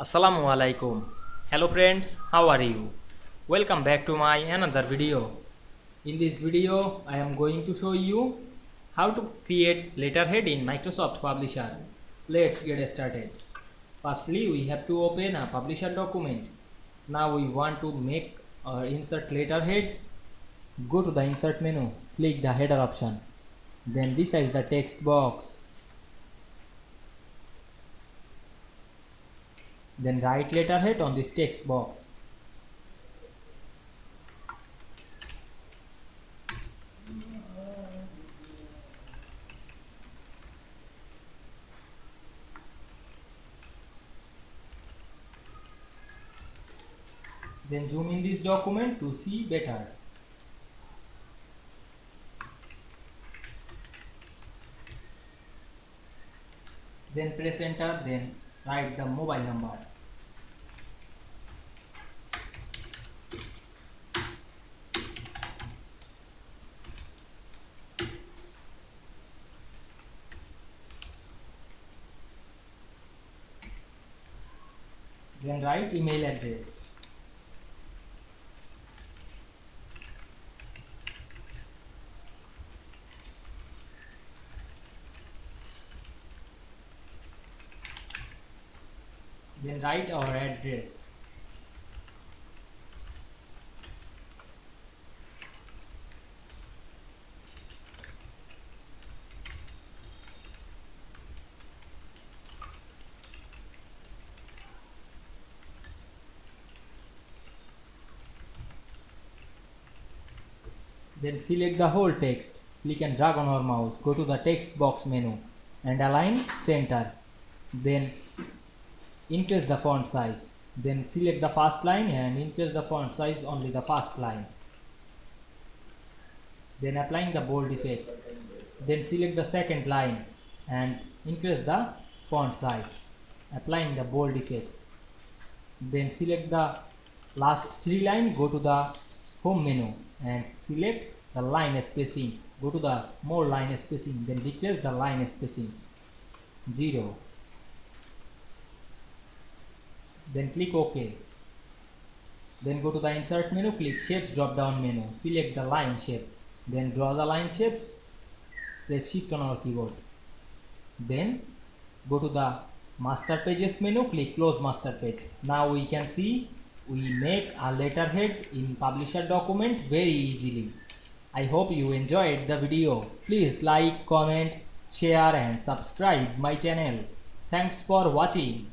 Assalamu Walaikum. Hello friends, how are you? Welcome back to my another video. In this video, I am going to show you how to create letterhead in Microsoft Publisher. Let's get started. Firstly, we have to open a Publisher document. Now we want to make or insert letterhead. Go to the insert menu, click the header option. Then resize the text box. Then write letterhead on this text box. Then zoom in this document to see better. Then press enter, then write the mobile number. Then write email address. Then write our address. Then select the whole text. Click and drag on our mouse. Go to the text box menu and align center. Then increase the font size. Then select the first line and increase the font size only the first line. Then applying the bold effect. Then select the second line and increase the font size. Applying the bold effect. Then select the last three lines. Go to the home menu and select the line spacing. Go to the more line spacing. Then decrease the line spacing 0. Then click OK. Then go to the insert menu, click shapes drop down menu, select the line shape, then draw the line shapes, press shift on our keyboard. Then go to the master pages menu, click close master page. Now we can see we make a letterhead in publisher document very easily. I hope you enjoyed the video. Please like, comment, share and subscribe my channel. Thanks for watching.